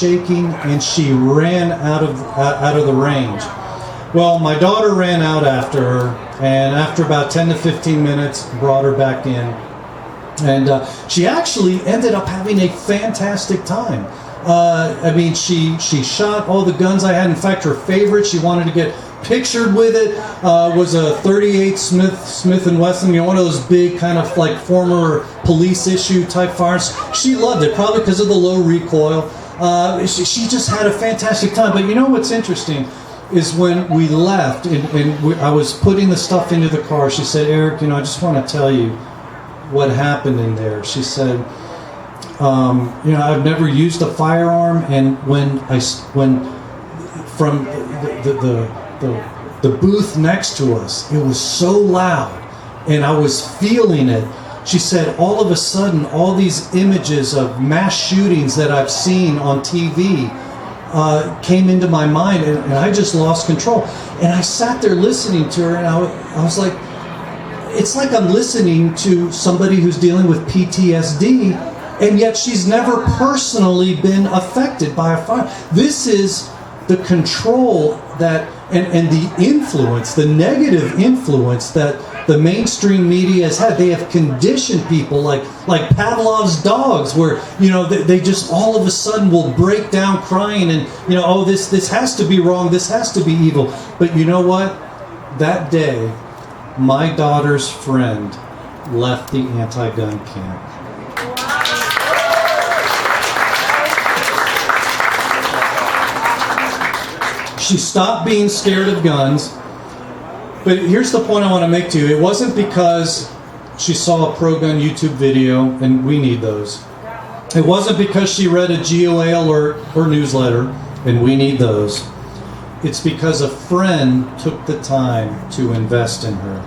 shaking, and she ran out of the range. Well, my daughter ran out after her, and after about 10 to 15 minutes, brought her back in. And she actually ended up having a fantastic time. I mean, she shot all the guns I had. In fact, her favorite, she wanted to get pictured with it, was a .38 Smith & Wesson, you know, one of those big kind of like former police issue type firearms. She loved it, probably because of the low recoil. She just had a fantastic time. But you know what's interesting is when we left and I was putting the stuff into the car, she said, "Eric, you know, I just want to tell you what happened in there." She said, "You know, I've never used a firearm, and when from the booth next to us, it was so loud, and I was feeling it." She said, "All of a sudden, all these images of mass shootings that I've seen on TV came into my mind, and I just lost control." And I sat there listening to her, and I was like, it's like I'm listening to somebody who's dealing with PTSD, and yet she's never personally been affected by a fire. This is the control that and the influence, the negative influence that the mainstream media has had. They have conditioned people like Pavlov's dogs, where, you know, they just all of a sudden will break down crying, and, you know, oh, this has to be wrong, this has to be evil. But you know what? That day, my daughter's friend left the anti-gun camp. She stopped being scared of guns. But here's the point I want to make to you. It wasn't because she saw a pro-gun YouTube video, and we need those. It wasn't because she read a GOA alert or newsletter, and we need those. It's because a friend took the time to invest in her.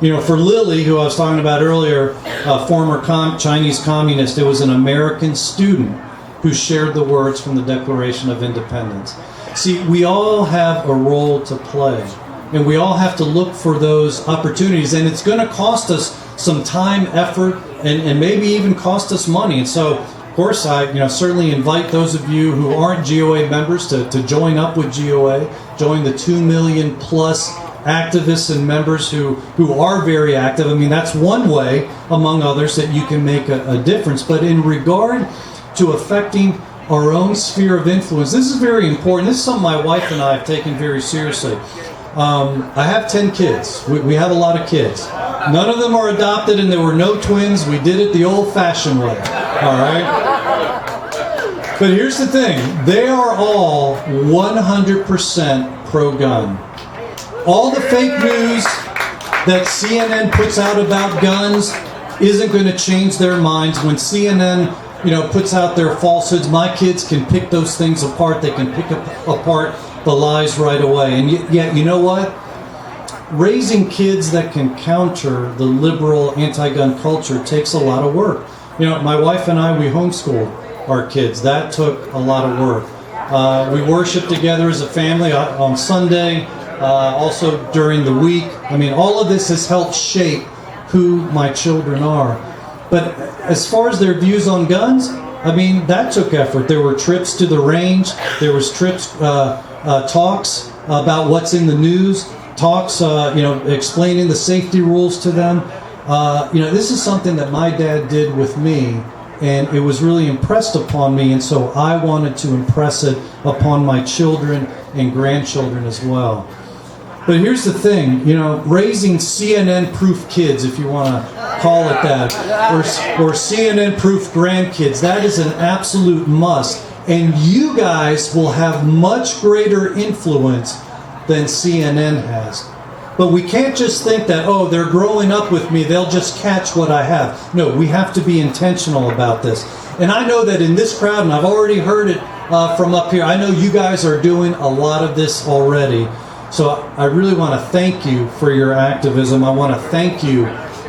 You know, for Lily, who I was talking about earlier, a former Chinese communist, it was an American student who shared the words from the Declaration of Independence. See, we all have a role to play, and we all have to look for those opportunities, and it's going to cost us some time, effort, and maybe even cost us money. And so, of course, I certainly invite those of you who aren't GOA members to join up with GOA, join the 2 million plus activists and members who are very active. I mean, that's one way, among others, that you can make a difference. But in regard to affecting our own sphere of influence, this is very important. This is something my wife and I have taken very seriously. I have 10 kids. We have a lot of kids. None of them are adopted, and there were no twins. We did it the old-fashioned way. All right? But here's the thing. They are all 100% pro-gun. All the fake news that CNN puts out about guns isn't going to change their minds. When CNN, puts out their falsehoods, my kids can pick those things apart. They can pick apart the lies right away. And yet, you know what? Raising kids that can counter the liberal anti-gun culture takes a lot of work. My wife and I, we homeschooled our kids. That took a lot of work. We worship together as a family on Sunday, also during the week. I mean, all of this has helped shape who my children are. But as far as their views on guns, I mean, that took effort. There were trips to the range. There was trips, talks about what's in the news, talks, explaining the safety rules to them. This is something that my dad did with me, and it was really impressed upon me, and so I wanted to impress it upon my children and grandchildren as well. But here's the thing, raising CNN-proof kids, if you want to call it that, or CNN-proof grandkids, that is an absolute must. And you guys will have much greater influence than CNN has. But we can't just think that, oh, they're growing up with me, they'll just catch what I have. No, we have to be intentional about this. And I know that in this crowd, and I've already heard it from up here, I know you guys are doing a lot of this already. So I really want to thank you for your activism. I want to thank you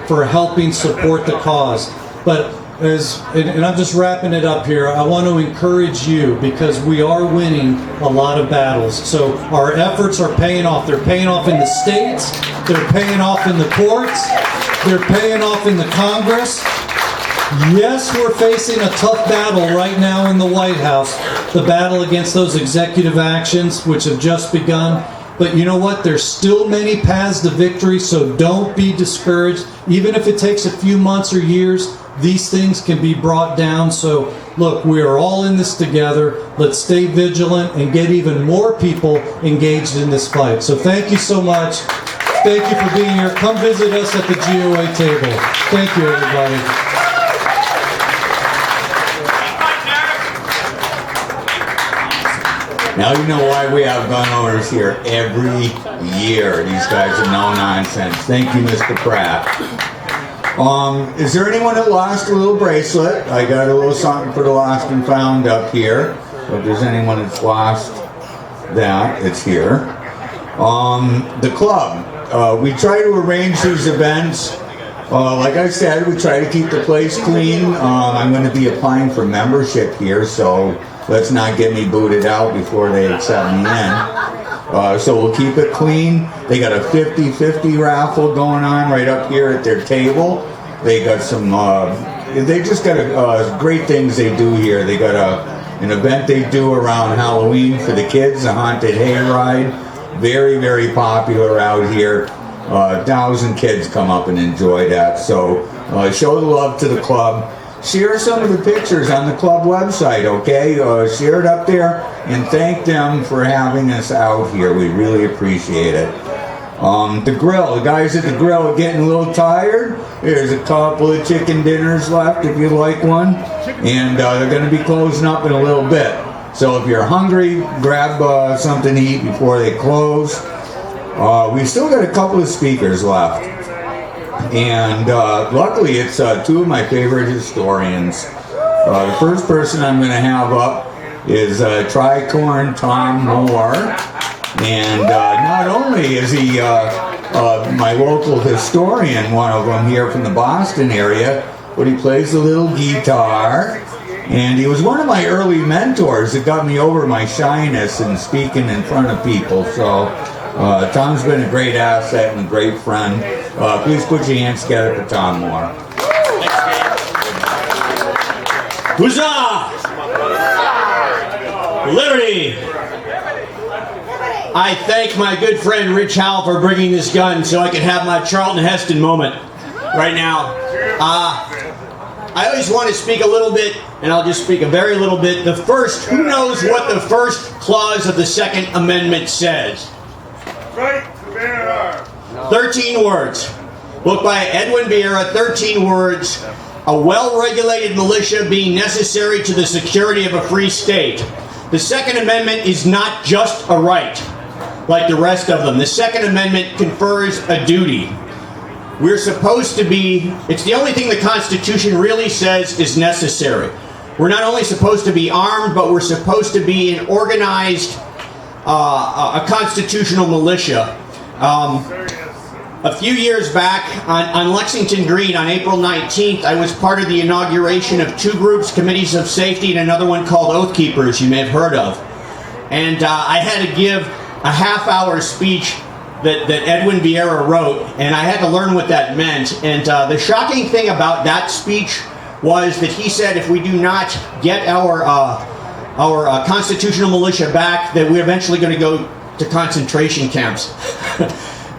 for helping support the cause. But and I'm just wrapping it up here, I want to encourage you, because we are winning a lot of battles. So our efforts are paying off. They're paying off in the states. They're paying off in the courts. They're paying off in the Congress. Yes, we're facing a tough battle right now in the White House. The battle against those executive actions, which have just begun. But you know what? There's still many paths to victory, so don't be discouraged. Even if it takes a few months or years, these things can be brought down. So look, we are all in this together. Let's stay vigilant and get even more people engaged in this fight. So thank you so much. Thank you for being here. Come visit us at the GOA table. Thank you, everybody. Now you know why we have gun owners here every year. These guys are no nonsense. Thank you, Mr. Pratt. Is there anyone that lost a little bracelet? I got a little something for the lost and found up here. So if there's anyone that's lost that, it's here. The club. We try to arrange these events. Like I said, we try to keep the place clean. I'm going to be applying for membership here, so let's not get me booted out before they accept me in. So we'll keep it clean. They got a 50-50 raffle going on right up here at their table. They got some, they just got great things they do here. They got an event they do around Halloween for the kids, a haunted hayride. Very, very popular out here. 1,000 kids come up and enjoy that. So show the love to the club. Share some of the pictures on the club website, okay? Share it up there and thank them for having us out here. We really appreciate it. The grill, the guys at the grill are getting a little tired. There's a couple of chicken dinners left if you'd like one. And they're going to be closing up in a little bit. So if you're hungry, grab something to eat before they close. We've still got a couple of speakers left. And luckily it's two of my favorite historians. The first person I'm going to have up is Tricorn Tom Moore. And not only is he my local historian, one of them here from the Boston area, but he plays the little guitar. And he was one of my early mentors that got me over my shyness and speaking in front of people. So Tom's been a great asset and a great friend. Please put your hands together for Tom Moore. Huzzah! Liberty! I thank my good friend Rich Howell for bringing this gun so I can have my Charlton Heston moment right now. I always want to speak a little bit, and I'll just speak a very little bit. The first, who knows what the first clause of the Second Amendment says? Right to bear arms. 13 words. Book by Edwin Vieira, 13 words. A well-regulated militia being necessary to the security of a free state. The Second Amendment is not just a right, like the rest of them. The Second Amendment confers a duty. We're supposed to be, it's the only thing the Constitution really says is necessary. We're not only supposed to be armed, but we're supposed to be an organized, a constitutional militia. A few years back on Lexington Green on April 19th, I was part of the inauguration of two groups, Committees of Safety and another one called Oath Keepers, you may have heard of. And I had to give a half-hour speech that Edwin Vieira wrote, and I had to learn what that meant. And the shocking thing about that speech was that he said if we do not get our constitutional militia back, that we're eventually going to go to concentration camps.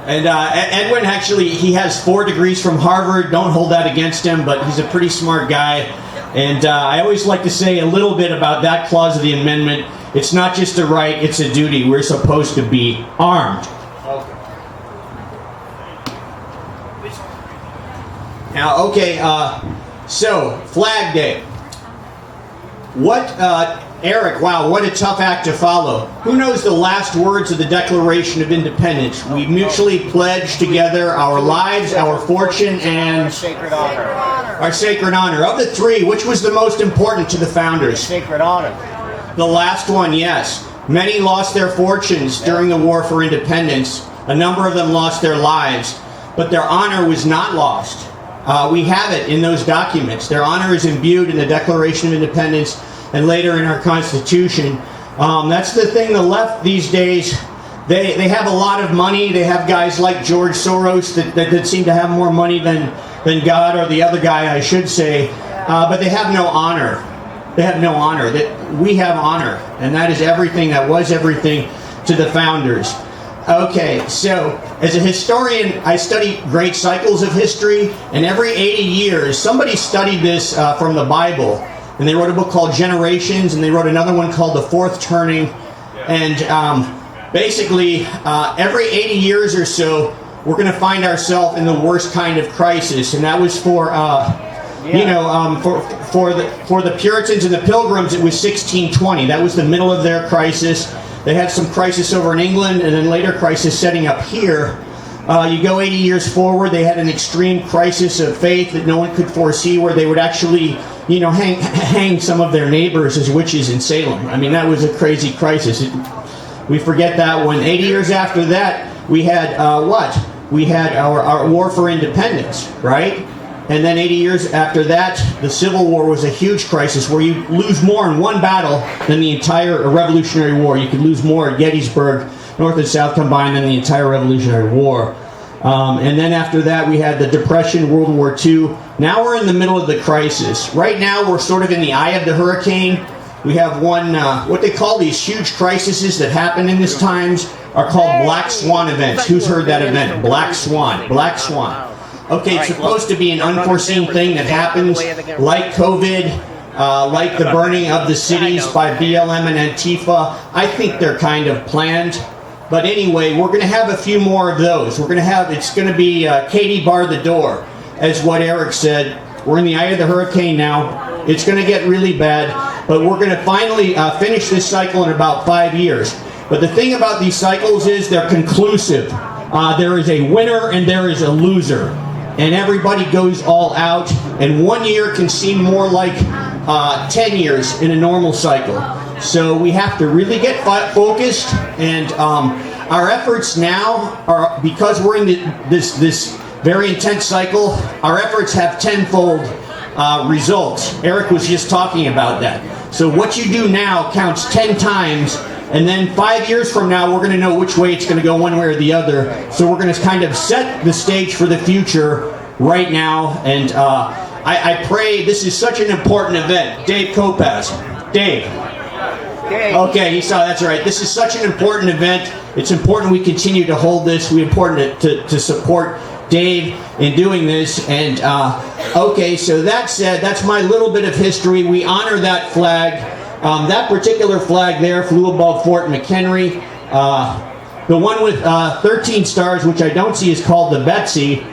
And Edwin actually, he has 4 degrees from Harvard. Don't hold that against him, but he's a pretty smart guy. And I always like to say a little bit about that clause of the amendment. It's not just a right, it's a duty. We're supposed to be armed. Now, okay, so, Flag Day. What, Eric, wow, what a tough act to follow. Who knows the last words of the Declaration of Independence? We mutually pledge together our lives, our fortune, and our sacred honor. Of the 3, which was the most important to the founders? Sacred honor. The last one, yes. Many lost their fortunes during the War for Independence. A number of them lost their lives, but their honor was not lost. We have it in those documents. Their honor is imbued in the Declaration of Independence and later in our Constitution. That's the thing, the left these days, they have a lot of money. They have guys like George Soros that seem to have more money than God, or the other guy, I should say. but they have no honor. They have no honor. That we have honor, and that is everything. That was everything to the founders. Okay, so as a historian, I study great cycles of history, and every 80 years, somebody studied this from the Bible, and they wrote a book called Generations, and they wrote another one called The Fourth Turning, and basically, every 80 years or so, we're going to find ourselves in the worst kind of crisis, and that was for for the Puritans and the Pilgrims. It was 1620. That was the middle of their crisis. They had some crisis over in England, and then later crisis setting up here. You go 80 years forward, they had an extreme crisis of faith that no one could foresee, where they would actually, hang some of their neighbors as witches in Salem. I mean, that was a crazy crisis. We forget that one. 80 years after that, we had what? We had our war for independence, right? And then 80 years after that, the Civil War was a huge crisis where you lose more in one battle than the entire Revolutionary War. You could lose more at Gettysburg, North and South combined, than the entire Revolutionary War. And then after that, we had the Depression, World War II. Now we're in the middle of the crisis. Right now, we're sort of in the eye of the hurricane. We have one, what they call these huge crises that happen in these times are called Black Swan events. Who's heard that event? Black Swan. Black Swan. Okay, it's supposed to be an unforeseen thing that happens, like COVID, like the burning of the cities by BLM and Antifa. I think they're kind of planned. But anyway, we're going to have a few more of those. It's going to be Katie bar the door, as what Eric said. We're in the eye of the hurricane now. It's going to get really bad, but we're going to finally finish this cycle in about 5 years. But the thing about these cycles is they're conclusive. There is a winner and there is a loser. And everybody goes all out, and 1 year can seem more like 10 years in a normal cycle. So we have to really get focused, and our efforts now are, because we're in this very intense cycle, our efforts have tenfold results. Eric was just talking about that. So what you do now counts 10 times, and then 5 years from now, we're going to know which way it's going to go, one way or the other. So we're going to kind of set the stage for the future right now. And I pray, this is such an important event. Dave Kopaz. Dave. Okay, he saw, that's right. This is such an important event. It's important we continue to hold this. We're important to support Dave in doing this. And okay, so that said, that's my little bit of history. We honor that flag. That particular flag there flew above Fort McHenry. The one with 13 stars, which I don't see, is called the Betsy.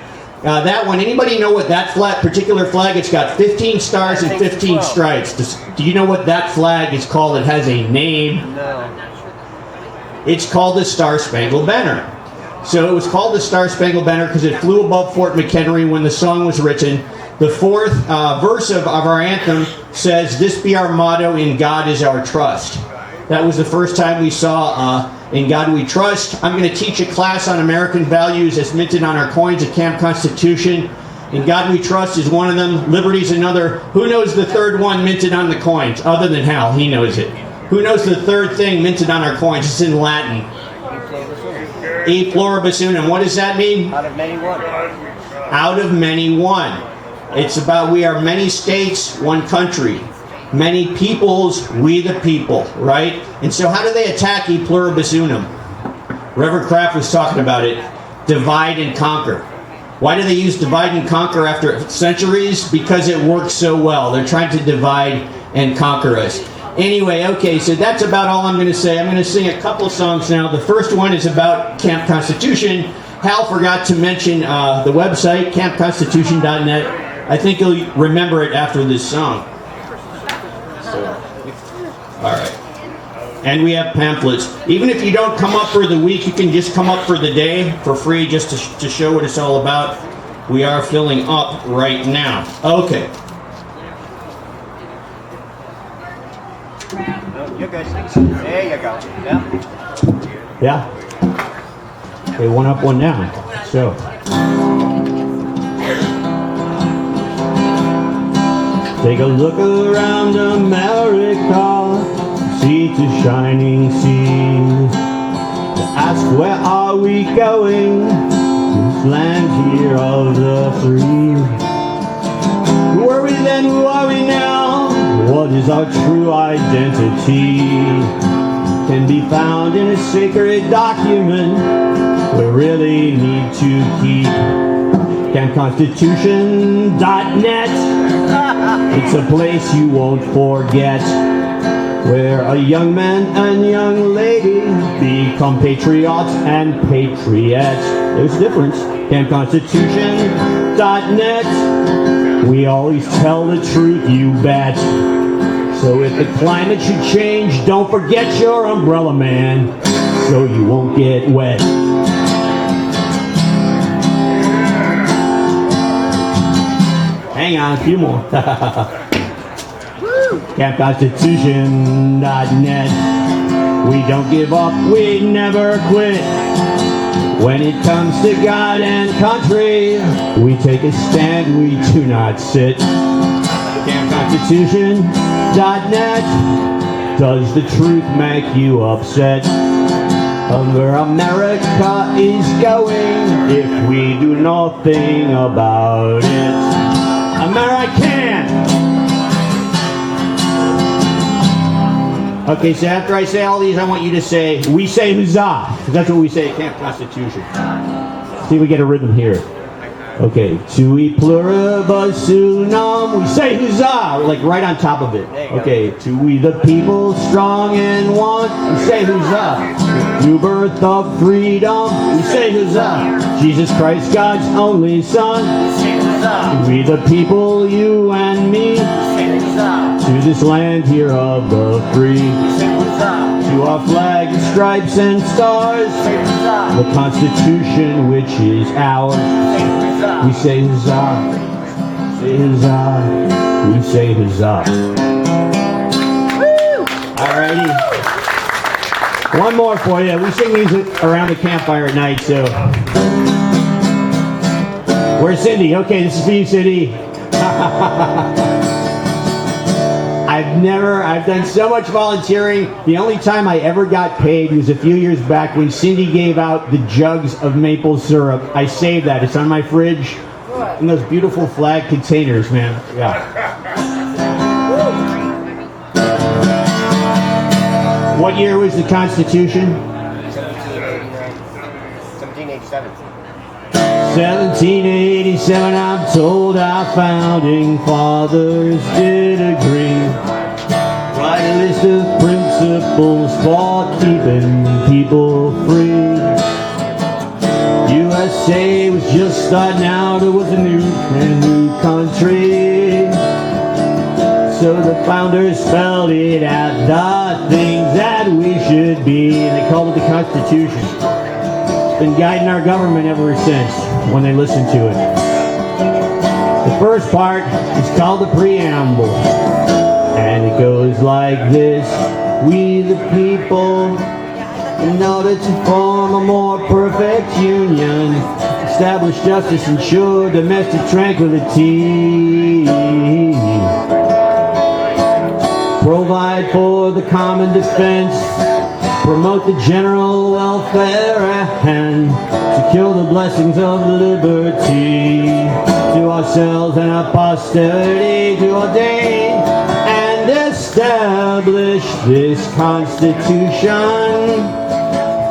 That one, anybody know what that particular flag? It's got 15 stars and 15 stripes. Do you know what that flag is called? It has a name. No. It's called the Star-Spangled Banner. So it was called the Star-Spangled Banner because it flew above Fort McHenry when the song was written. The fourth verse of our anthem says, "This be our motto, in God is our trust." That was the first time we saw "In God We Trust." I'm going to teach a class on American values as minted on our coins at Camp Constitution. "In God We Trust" is one of them. Liberty's another. Who knows the third one minted on the coins? Other than Hal, he knows it. Who knows the third thing minted on our coins? It's in Latin. E pluribus unum. What does that mean? Out of many one. Out of many one. It's about we are many states, one country. Many peoples, we the people, right? And so how do they attack E pluribus unum? Reverend Kraft was talking about it. Divide and conquer. Why do they use divide and conquer after centuries? Because it works so well. They're trying to divide and conquer us. Anyway, okay, so that's about all I'm going to say. I'm going to sing a couple songs now. The first one is about Camp Constitution. Hal forgot to mention the website, campconstitution.net. I think you'll remember it after this song. So, all right. And we have pamphlets. Even if you don't come up for the week, you can just come up for the day for free just to show what it's all about. We are filling up right now. Okay. You're good. There you go. Yeah. Yeah. Okay, one up, one down. So. Take a look around America, see to shining sea. Ask where are we going, this land here of the free. Were we there And who are we now? What is our true identity? Can be found in a sacred document we really need to keep. CampConstitution.net. It's a place you won't forget, where a young man and young lady become patriots and patriots. There's a difference. CampConstitution.net. We always tell the truth, you bet. So if the climate should change, don't forget your umbrella, man, so you won't get wet. Hang on, a few more. CampConstitution.net. We don't give up, we never quit. When it comes to God and country, we take a stand, we do not sit. CampConstitution.net. Does the truth make you upset? Of where America is going if we do nothing about it? American! Okay, so after I say all these, I want you to say, we say huzzah. Because that's what we say at Camp Constitution. See if we get a rhythm here. Okay, tui pluribus unum, we say huzzah, like right on top of it. Okay, to we the people strong and one, we say huzzah. New birth of freedom, we say huzzah. Jesus Christ, God's only Son, we the people, you and me, to this land here of the free. To our flag, stripes and stars, the Constitution which is ours. We say huzzah, say huzzah, we say huzzah. Alrighty. One more for you. We sing these around the campfire at night, so. Where's Cindy? Okay, this is for you, Cindy. I've done so much volunteering. The only time I ever got paid was a few years back when Cindy gave out the jugs of maple syrup. I saved that. It's on my fridge. In those beautiful flag containers, man. Yeah. What year was the Constitution? 1787. 1787, I'm told our founding fathers did agree. Write a list of principles for keeping people free. USA was just starting out, it was a brand new country. So the founders spelled it out, the things that we should be, and they called it the Constitution. It's been guiding our government ever since, when they listen to it. The first part is called the preamble, and it goes like this. We the people, in order to form a more perfect union, establish justice, ensure domestic tranquility, provide for the common defense, promote the general welfare, and secure the blessings of liberty, to ourselves and our posterity, to ordain and establish this Constitution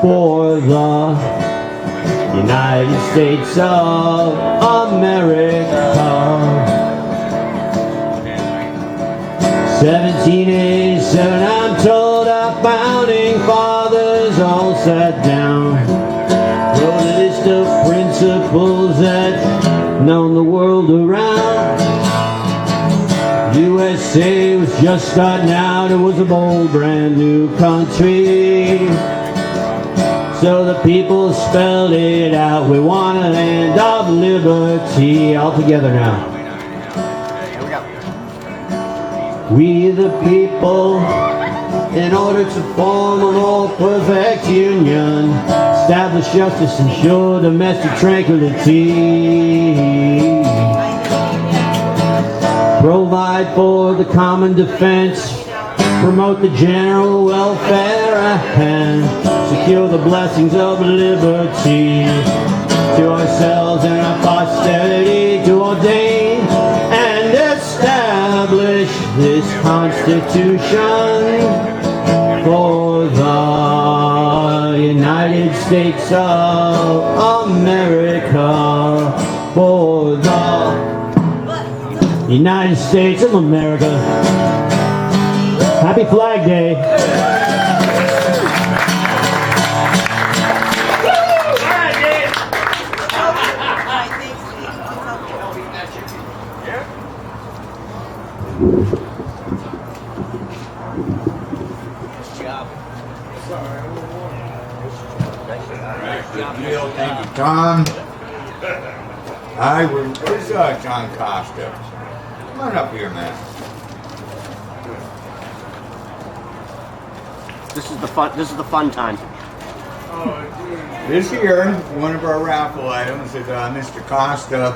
for the United States of America. 1787, I'm told our founding fathers all sat down, wrote a list of principles that known the world around. USA was just starting out, it was a bold brand new country. So the people spelled it out, we want a land of liberty. All together now. We the people, in order to form a more perfect union, establish justice, ensure domestic tranquility, provide for the common defense, promote the general welfare, and secure the blessings of liberty, to ourselves and our posterity, to ordain and establish Constitution for the United States of America, for the United States of America. Happy Flag Day. Thank you, Tom. Where's John Costa? Come on up here, man. This is the fun time. This year, one of our raffle items that Mr. Costa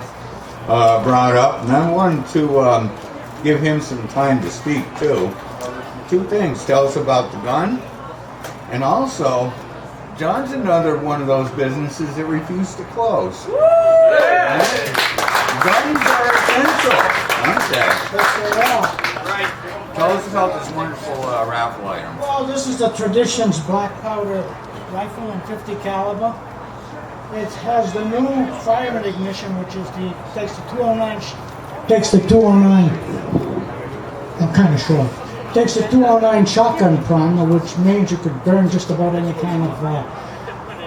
brought up, and I wanted to give him some time to speak too. Two things. Tell us about the gun, and also, John's another one of those businesses that refuse to close. Guns are essential, aren't they? Yes, they are. Tell us about this wonderful raffle item. Well, this is the Traditions black powder rifle in 50 caliber. It has the new fire and ignition, which is takes the 209. I'm kind of short. Takes the 209 shotgun primer, which means you could burn just about any kind of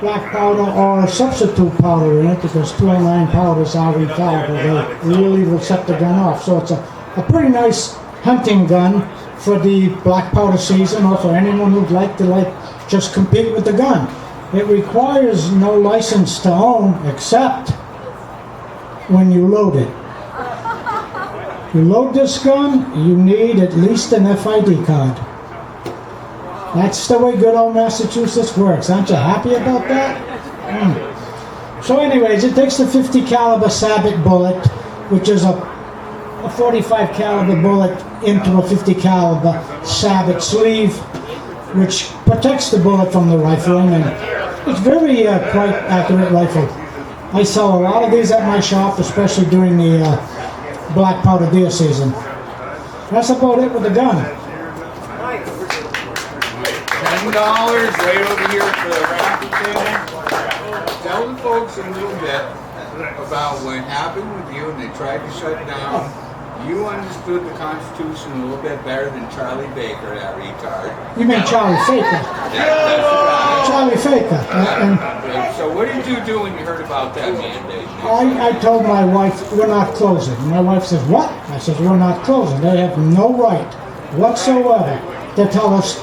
black powder or substitute powder in it, because 209 powders are infallible. They really will set the gun off. So it's a pretty nice hunting gun for the black powder season, or for anyone who'd like to just compete with the gun. It requires no license to own except when you load it. You load this gun, you need at least an FID card. That's the way good old Massachusetts works. Aren't you happy about that? So anyways, it takes the 50 caliber sabot bullet, which is a 45 caliber bullet into a 50 caliber sabot sleeve, which protects the bullet from the rifling, and it's very quite accurate rifle. I sell a lot of these at my shop, especially during the black powder deer season. That's about it with the gun. $10 right over here for the raffle table. Tell the folks a little bit about what happened with you and they tried to shut down. You understood the Constitution a little bit better than Charlie Baker, that retard. You mean Charlie Faker? Charlie Faker. So what did you do when you heard about that mandate? I told my wife, we're not closing. My wife says, what? I said, we're not closing. They have no right whatsoever to tell us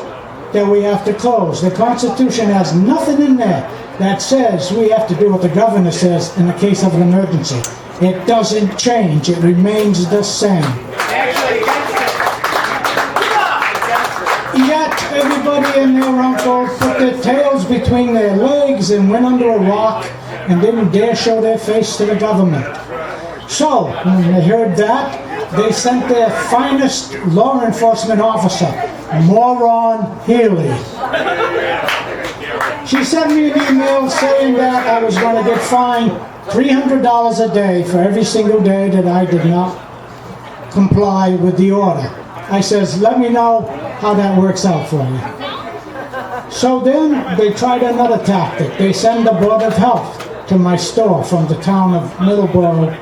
that we have to close. The Constitution has nothing in there that says we have to do what the governor says in the case of an emergency. It doesn't change. It remains the same. Yet everybody and their uncle put their tails between their legs and went under a rock and didn't dare show their face to the government. So, when they heard that, they sent their finest law enforcement officer, Moron Healy. She sent me an email saying that I was going to get fined $300 a day for every single day that I did not comply with the order. I says, let me know how that works out for you. So then they tried another tactic. They send the Board of Health to my store from the town of Middleborough.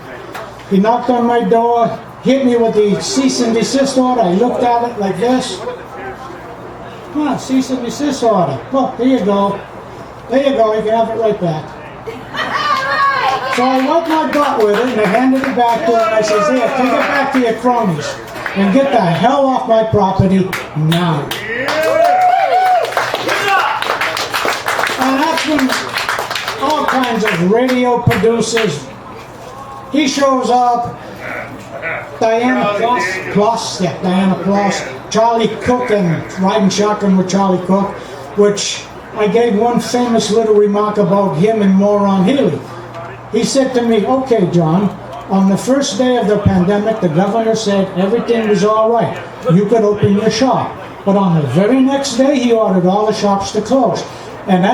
He knocked on my door, hit me with the cease and desist order. I looked at it like this. Cease and desist order. Well, here you go. There you go, you can have it right back. So I wiped my butt with it and I handed it back to him and I says, here, take it back to your cronies and get the hell off my property now. And that's when all kinds of radio producers, he shows up, Diana Plus, Charlie Cook, and riding shotgun with Charlie Cook, which I gave one famous little remark about him and Moron Healy. He said to me, okay, John, on the first day of the pandemic, the governor said everything was all right. You could open your shop. But on the very next day, he ordered all the shops to close. And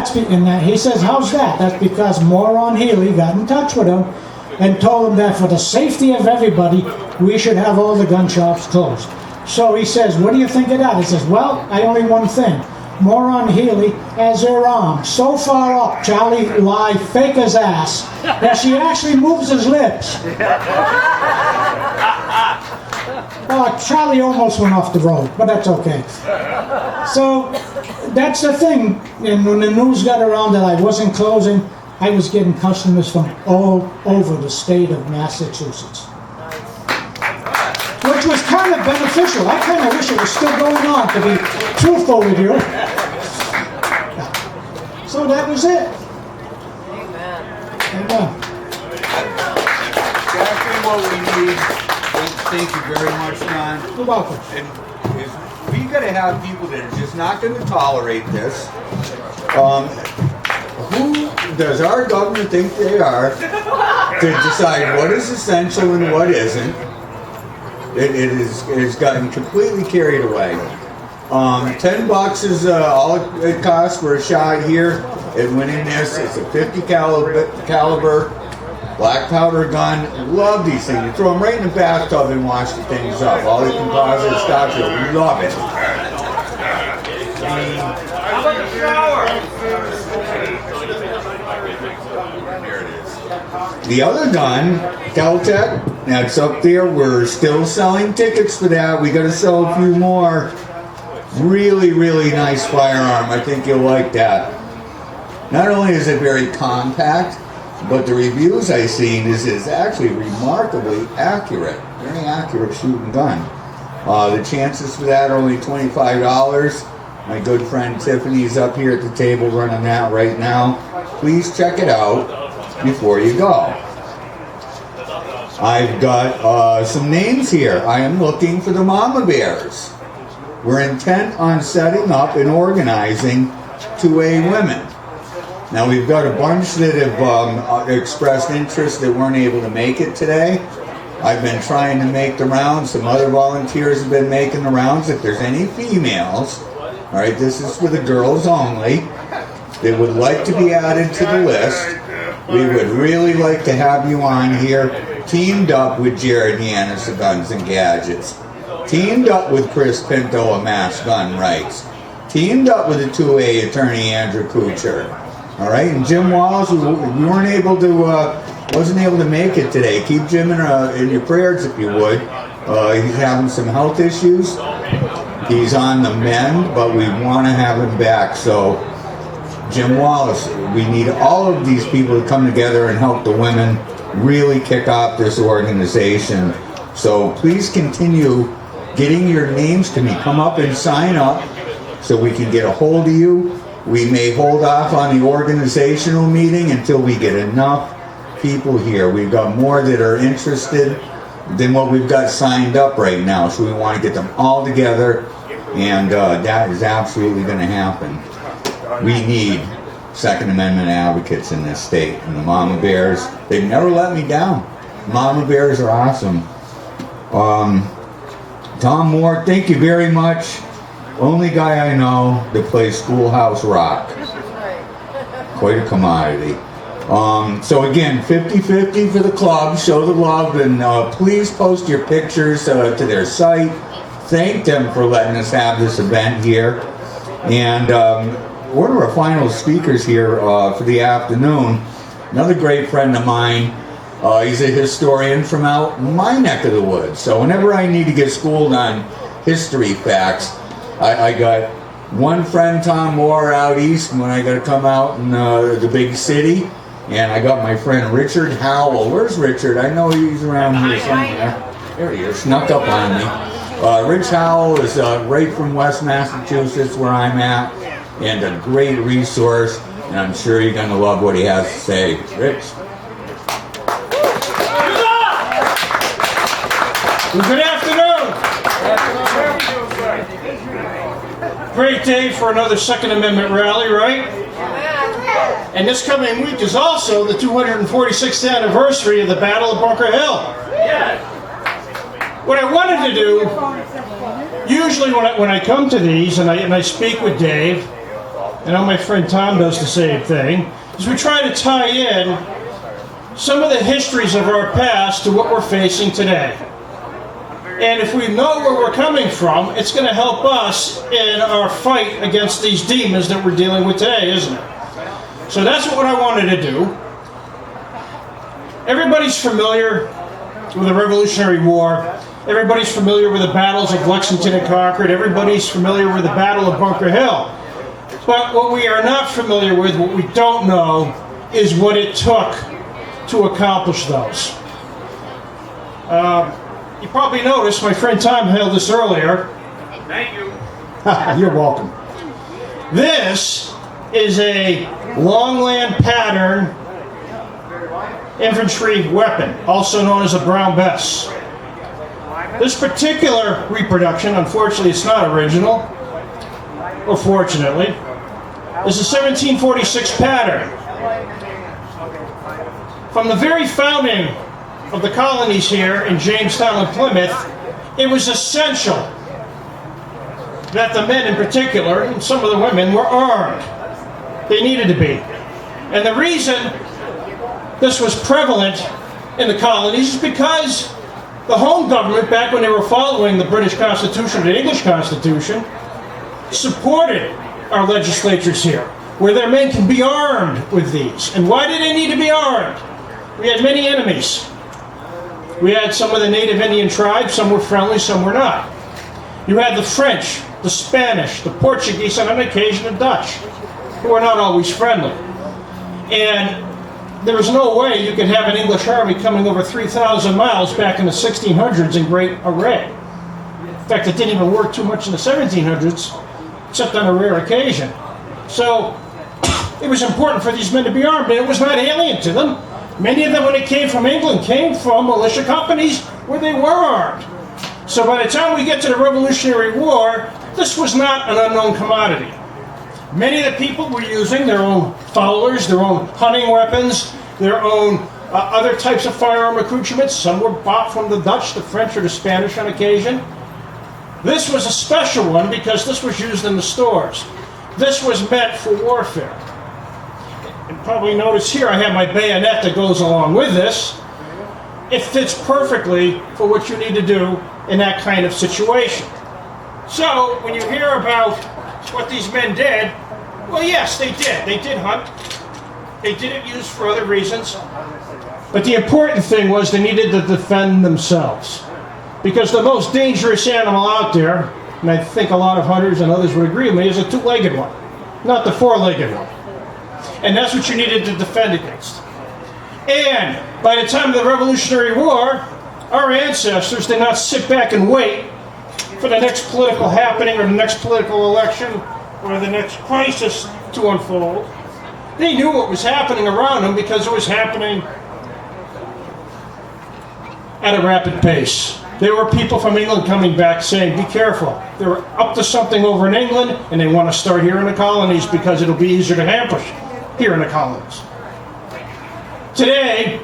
he says, how's that? That's because Moron Healy got in touch with him and told him that for the safety of everybody, we should have all the gun shops closed. So he says, what do you think of that? He says, well, I only one thing. Moron Healy has her arm so far up, Charlie lied, fake as ass, that she actually moves his lips. Well, Charlie almost went off the road, but that's okay. So that's the thing. And when the news got around that I wasn't closing, I was getting customers from all over the state of Massachusetts, which was kind of beneficial. I kind of wish it was still going on, to be truthful with you. So that was it. Amen. Exactly what we need. Thank you very much, Don. You're welcome. And we got to have people that are just not going to tolerate this. Who does our government think they are to decide what is essential and what isn't? It has gotten completely carried away. $10 is all it costs for a shot here at winning this. It's a 50 caliber black powder gun. Love these things. You throw them right in the bathtub and wash the things up. All the composite stock, we love it. How about the shower? There it is. The other gun, Deltec, that's up there. We're still selling tickets for that. We got to sell a few more. Really, really nice firearm. I think you'll like that. Not only is it very compact, but the reviews I've seen is actually remarkably accurate. Very accurate shooting gun. The chances for that are only $25. My good friend Tiffany's up here at the table running that right now. Please check it out before you go. I've got some names here. I am looking for the Mama Bears. We're intent on setting up and organizing 2A women. Now we've got a bunch that have expressed interest that weren't able to make it today. I've been trying to make the rounds. Some other volunteers have been making the rounds. If there's any females, all right, this is for the girls only, that would like to be added to the list, we would really like to have you on here, teamed up with Jared Yanis of Guns and Gadgets, teamed up with Chris Pinto of Mass Gun Rights, teamed up with the 2A attorney Andrew Kuchar. All right, and Jim Wallace, we weren't able to, wasn't able to make it today. Keep Jim in your prayers if you would. He's having some health issues. He's on the mend, but we want to have him back. So, Jim Wallace, we need all of these people to come together and help the women really kick off this organization. So please continue getting your names to me. Come up and sign up so we can get a hold of you. We may hold off on the organizational meeting until we get enough people here. We've got more that are interested than what we've got signed up right now. So we want to get them all together, and that is absolutely going to happen. We need Second Amendment advocates in this state. And the Mama Bears, they've never let me down. Mama Bears are awesome. Tom Moore, thank you very much. Only guy I know that plays Schoolhouse Rock. Quite a commodity. So again, 50-50 for the club. Show the love, and please post your pictures to their site. Thank them for letting us have this event here. And one of our final speakers here for the afternoon, another great friend of mine. He's a historian from out my neck of the woods. So whenever I need to get schooled on history facts, I got one friend, Tom Moore, out east when I got to come out in the big city. And I got my friend Richard Howell. Where's Richard? I know he's around here somewhere. There he is, snuck up on me. Rich Howell is right from West Massachusetts, where I'm at, and a great resource. And I'm sure you're going to love what he has to say. Rich? Good afternoon. Great day for another Second Amendment rally, right? And this coming week is also the 246th anniversary of the Battle of Bunker Hill. What I wanted to do, usually when I come to these and I speak with Dave, and I know my friend Tom does the same thing, is we try to tie in some of the histories of our past to what we're facing today. And if we know where we're coming from, it's going to help us in our fight against these demons that we're dealing with today, isn't it? So that's what I wanted to do. Everybody's familiar with the Revolutionary War. Everybody's familiar with the battles of Lexington and Concord. Everybody's familiar with the Battle of Bunker Hill. But what we are not familiar with, what we don't know, is what it took to accomplish those. You probably noticed, my friend Tom held this earlier. Thank you. You're welcome. This is a longland pattern infantry weapon, also known as a Brown Bess. This particular reproduction, unfortunately it's not original, or fortunately, is a 1746 pattern. From the very founding of the colonies here in Jamestown and Plymouth, it was essential that the men in particular, and some of the women, were armed. They needed to be. And the reason this was prevalent in the colonies is because the home government, back when they were following the British Constitution, the English Constitution, supported our legislatures here, where their men can be armed with these. And why did they need to be armed? We had many enemies. We had some of the native Indian tribes, some were friendly, some were not. You had the French, the Spanish, the Portuguese, and on occasion the Dutch, who were not always friendly. And there was no way you could have an English army coming over 3,000 miles back in the 1600s in great array. In fact, it didn't even work too much in the 1700s, except on a rare occasion. So it was important for these men to be armed, and it was not alien to them. Many of them, when they came from England, came from militia companies where they were armed. So by the time we get to the Revolutionary War, this was not an unknown commodity. Many of the people were using their own fowlers, their own hunting weapons, their own other types of firearm accoutrements. Some were bought from the Dutch, the French, or the Spanish on occasion. This was a special one because this was used in the stores. This was meant for warfare. And probably notice here I have my bayonet that goes along with this. It fits perfectly for what you need to do in that kind of situation. So when you hear about what these men did, well, yes, they did. They did hunt. They didn't use for other reasons. But the important thing was they needed to defend themselves. Because the most dangerous animal out there, and I think a lot of hunters and others would agree with me, is a two-legged one, not the four-legged one. And that's what you needed to defend against. And by the time of the Revolutionary War, our ancestors did not sit back and wait for the next political happening or the next political election or the next crisis to unfold. They knew what was happening around them because it was happening at a rapid pace. There were people from England coming back saying, be careful. They were up to something over in England and they want to start here in the colonies because it'll be easier to ambush here in the colonies. Today,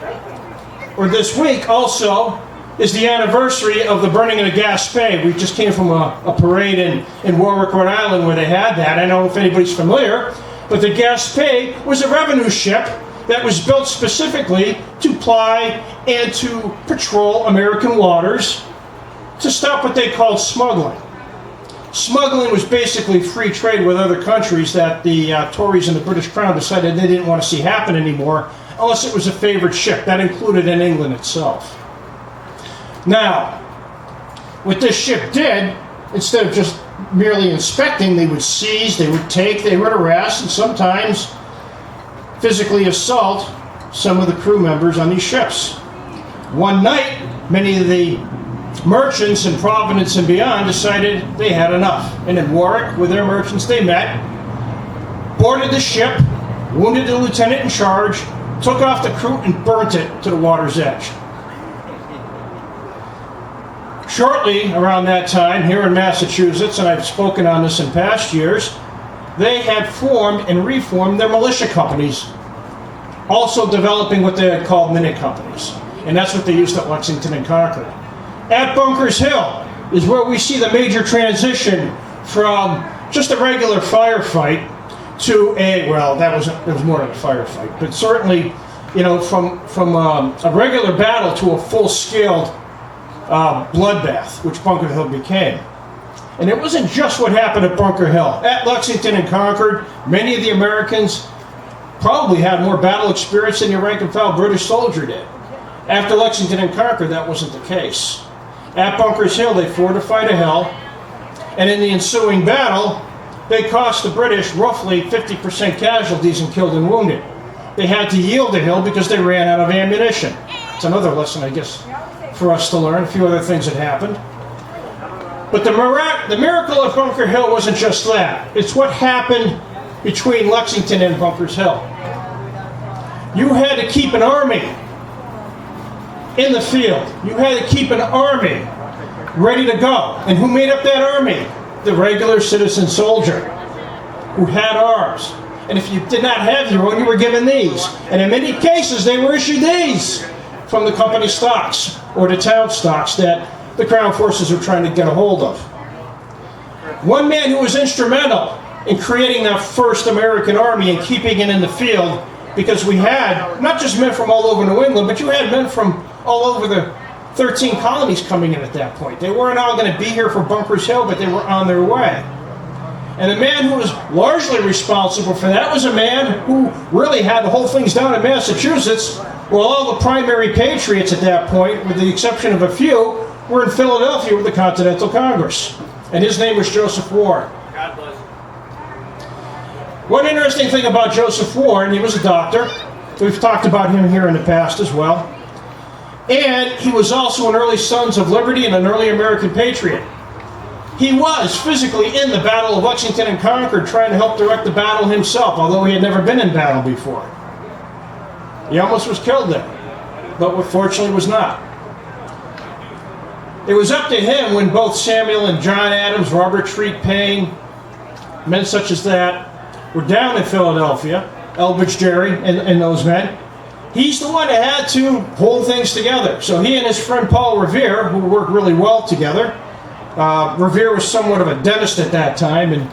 or this week also, is the anniversary of the burning of the Gaspé. We just came from a parade in Warwick, Rhode Island where they had that. I don't know if anybody's familiar, but the Gaspé was a revenue ship that was built specifically to ply and to patrol American waters to stop what they called smuggling. Smuggling was basically free trade with other countries that the Tories and the British Crown decided they didn't want to see happen anymore unless it was a favored ship. That included in England itself. Now, what this ship did, instead of just merely inspecting, they would seize, they would take, they would arrest, and sometimes physically assault some of the crew members on these ships. One night, many of the merchants in Providence and beyond decided they had enough. And in Warwick, with their merchants, they met, boarded the ship, wounded the lieutenant in charge, took off the crew, and burnt it to the water's edge. Shortly around that time, here in Massachusetts, and I've spoken on this in past years, they had formed and reformed their militia companies, also developing what they had called minute companies. And that's what they used at Lexington and Concord. At Bunkers Hill is where we see the major transition from just a regular firefight to a, well, it was more than a firefight, but certainly, you know, from a regular battle to a full-scaled bloodbath, which Bunker Hill became. And it wasn't just what happened at Bunker Hill. At Lexington and Concord, many of the Americans probably had more battle experience than your rank-and-file British soldier did. After Lexington and Concord, that wasn't the case. At Bunker's Hill, they fortified a hill, and in the ensuing battle, they cost the British roughly 50% casualties in killed and wounded. They had to yield the hill because they ran out of ammunition. It's another lesson, I guess, for us to learn. A few other things that happened. But the miracle of Bunker Hill wasn't just that. It's what happened between Lexington and Bunker's Hill. You had to keep an army in the field. You had to keep an army ready to go. And who made up that army? The regular citizen soldier who had arms. And if you did not have your own, you were given these. And in many cases, they were issued these from the company stocks or the town stocks that the Crown forces were trying to get a hold of. One man who was instrumental in creating that first American army and keeping it in the field, because we had not just men from all over New England, but you had men from all over the 13 colonies coming in at that point. They weren't all going to be here for Bunker's Hill, but they were on their way. And the man who was largely responsible for that was a man who really had the whole things down in Massachusetts, while all the primary patriots at that point, with the exception of a few, were in Philadelphia with the Continental Congress. And his name was Joseph Warren. God bless. One interesting thing about Joseph Warren, he was a doctor. We've talked about him here in the past as well. And he was also an early Sons of Liberty and an early American patriot. He was physically in the Battle of Lexington and Concord trying to help direct the battle himself, although he had never been in battle before. He almost was killed there, but fortunately was not. It was up to him when both Samuel and John Adams, Robert Treat Paine, men such as that, were down in Philadelphia, Elbridge Gerry and those men. He's the one that had to hold things together. So he and his friend Paul Revere, who worked really well together, Revere was somewhat of a dentist at that time, and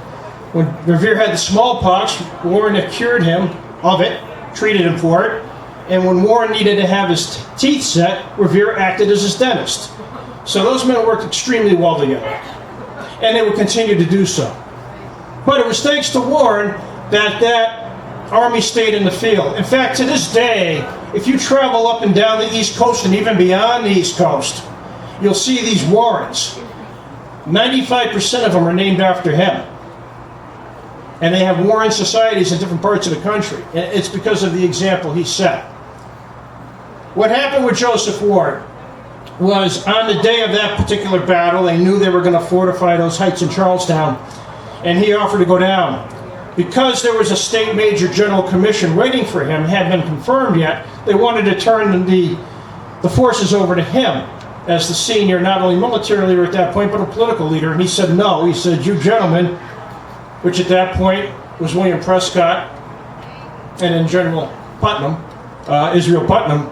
when Revere had the smallpox, Warren had cured him of it, treated him for it, and when Warren needed to have his teeth set, Revere acted as his dentist. So those men worked extremely well together, and they would continue to do so. But it was thanks to Warren that army stayed in the field. In fact, to this day, if you travel up and down the East Coast and even beyond the East Coast, you'll see these Warrens. 95% of them are named after him. And they have Warren societies in different parts of the country. And it's because of the example he set. What happened with Joseph Warren was on the day of that particular battle, they knew they were going to fortify those heights in Charlestown, and he offered to go down. Because there was a state major general commission waiting for him, hadn't been confirmed yet, they wanted to turn the forces over to him as the senior, not only military leader at that point, but a political leader. And he said no. He said, you gentlemen, which at that point was William Prescott and then General Putnam, Israel Putnam,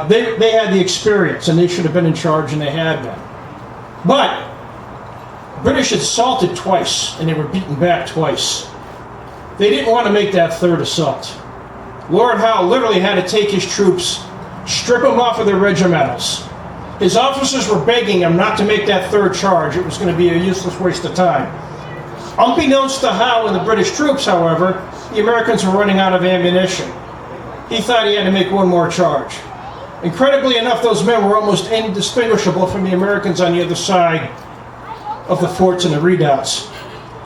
they had the experience and they should have been in charge, and they had been. But the British had assaulted twice and they were beaten back twice. They didn't want to make that third assault. Lord Howe literally had to take his troops, strip them off of their regimentals. His officers were begging him not to make that third charge. It was going to be a useless waste of time. Unbeknownst to Howe and the British troops, however, the Americans were running out of ammunition. He thought he had to make one more charge. Incredibly enough, those men were almost indistinguishable from the Americans on the other side of the forts and the redoubts.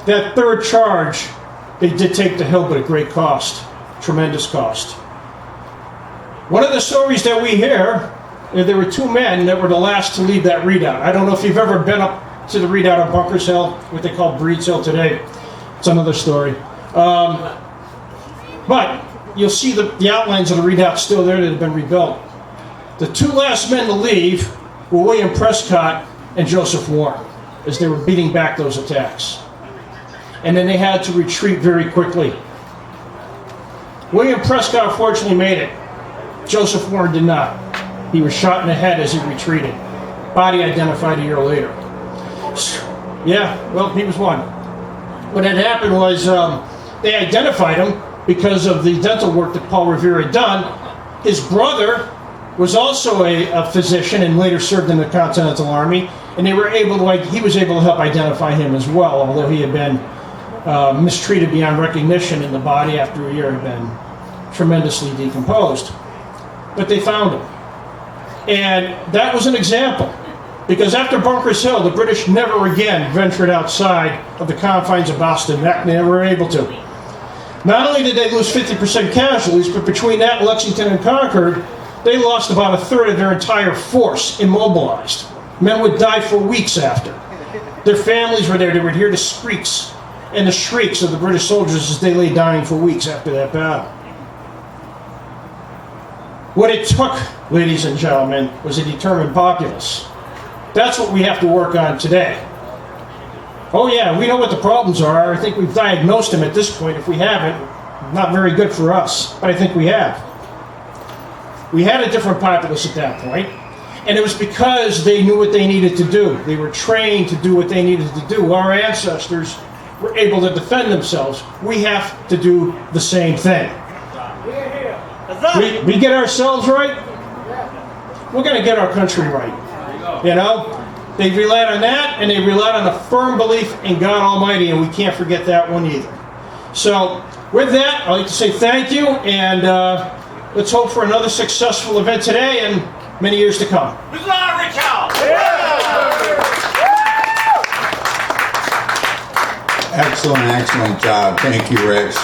That third charge, they did take the hill, but at great cost, tremendous cost. One of the stories that we hear, there were two men that were the last to leave that redoubt. I don't know if you've ever been up to the redoubt of Bunker's Hill, what they call Breed's Hill today. It's another story. But you'll see the outlines of the redoubt still there that have been rebuilt. The two last men to leave were William Prescott and Joseph Warren, as they were beating back those attacks. And then they had to retreat very quickly. William Prescott fortunately made it. Joseph Warren did not. He was shot in the head as he retreated. Body identified a year later. Yeah, well, he was one. What had happened was they identified him because of the dental work that Paul Revere had done. His brother was also a physician and later served in the Continental Army, and he was able to help identify him as well, although he had been mistreated beyond recognition in the body after a year had been tremendously decomposed. But they found him. And that was an example, because after Bunker's Hill, the British never again ventured outside of the confines of Boston. They never were able to. Not only did they lose 50% casualties, but between that, Lexington, and Concord, they lost about a third of their entire force, immobilized. Men would die for weeks after. Their families were there. They would hear the squeaks and the shrieks of the British soldiers as they lay dying for weeks after that battle. What it took, ladies and gentlemen, was a determined populace. That's what we have to work on today. Oh yeah, we know what the problems are. I think we've diagnosed them at this point. If we haven't, not very good for us, but I think we have. We had a different populace at that point, and it was because they knew what they needed to do. They were trained to do what they needed to do. Our ancestors were able to defend themselves. We have to do the same thing. We get ourselves right, we're going to get our country right. You know? They relied on that, and they relied on a firm belief in God Almighty, and we can't forget that one either. So, with that, I'd like to say thank you, and let's hope for another successful event today and many years to come. Excellent job. Thank you, Rich.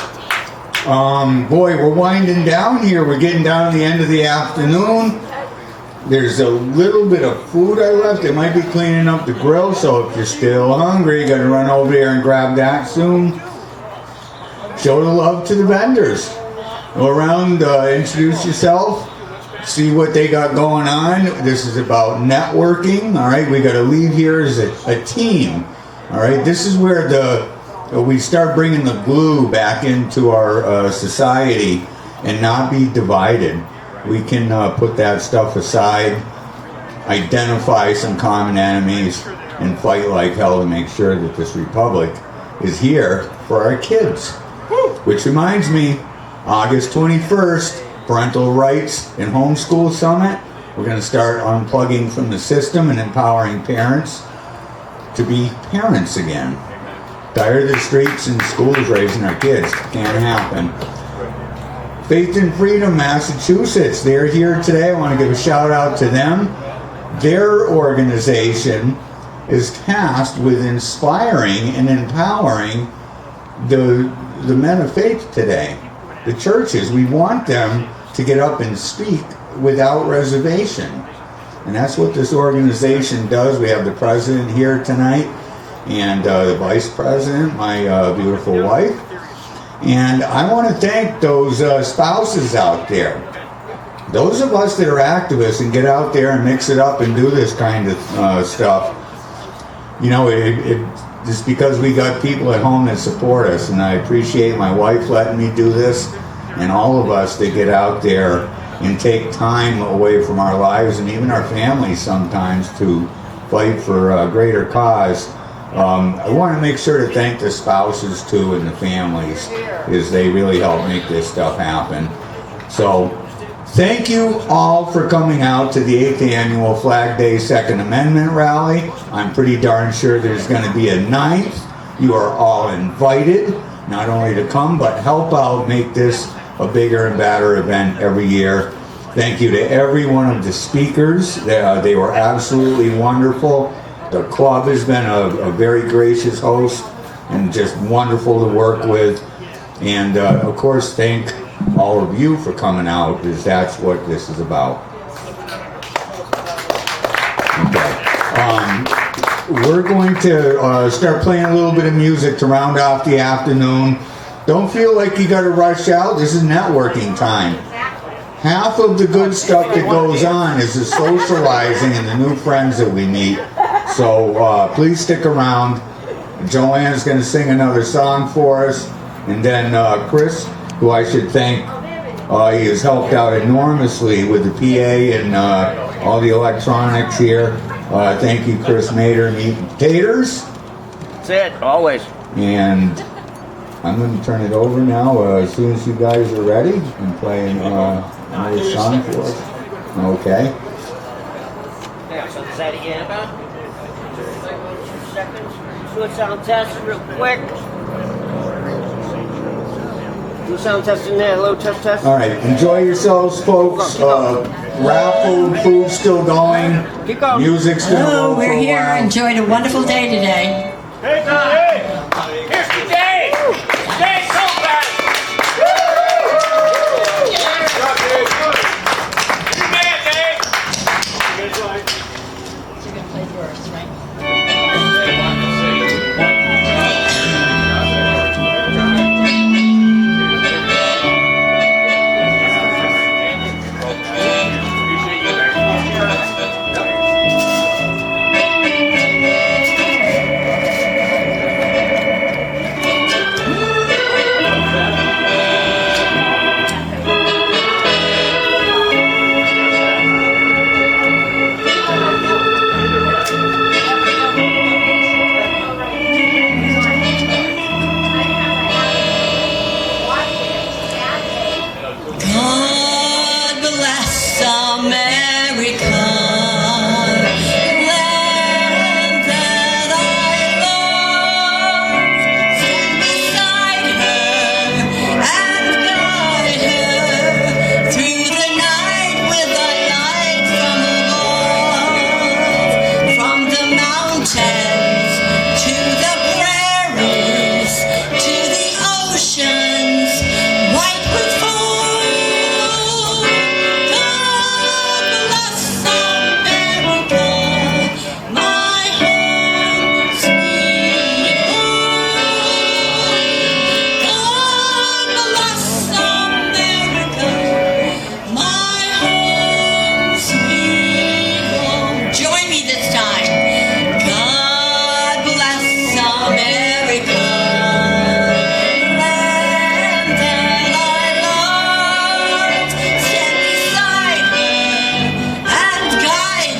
Boy, we're winding down here. We're getting down to the end of the afternoon. There's a little bit of food I left. They might be cleaning up the grill, so if you're still hungry, you're going to run over there and grab that soon. Show the love to the vendors. Go around, introduce yourself, see what they got going on. This is about networking, all right? We got to leave here as a team, all right? This is where we start bringing the glue back into our society and not be divided. We can put that stuff aside, identify some common enemies, and fight like hell to make sure that this republic is here for our kids. Which reminds me, August 21st, Parental Rights and Homeschool Summit. We're going to start unplugging from the system and empowering parents to be parents again. Tired of the streets and schools raising our kids. Can't happen. Faith and Freedom, Massachusetts. They're here today. I want to give a shout out to them. Their organization is tasked with inspiring and empowering the men of faith today. The churches. We want them to get up and speak without reservation. And that's what this organization does. We have the president here tonight and the vice president, my beautiful wife. And I want to thank those spouses out there. Those of us that are activists and get out there and mix it up and do this kind of stuff, you know, it's because we got people at home that support us. And I appreciate my wife letting me do this, and all of us that get out there and take time away from our lives and even our families sometimes to fight for a greater cause. I want to make sure to thank the spouses too and the families, as they really help make this stuff happen. So thank you all for coming out to the 8th annual Flag Day Second Amendment rally. I'm pretty darn sure there's going to be a 9th. You are all invited, not only to come, but help out make this a bigger and badder event every year. Thank you to every one of the speakers. They were absolutely wonderful. The club has been a very gracious host and just wonderful to work with. And of course, thank all of you for coming out, because that's what this is about. Okay. We're going to start playing a little bit of music to round off the afternoon. Don't feel like you got to rush out. This is networking time. Half of the good stuff that goes on is the socializing and the new friends that we meet. So please stick around. Joanne's going to sing another song for us. And then Chris, who I should thank, he has helped out enormously with the PA and all the electronics here. Thank you, Chris Mater, Meat and Taters. That's it, always. And I'm going to turn it over now as soon as you guys are ready and play another song for us. Okay. Yeah, so say it again. 2 seconds. Do a sound test real quick. Do a sound test in there. Hello, test, test. All right. Enjoy yourselves, folks. Raffle, food still going. Keep going. Music's gonna Hello, roll for we're a here. while. Enjoyed a wonderful day today. Hey,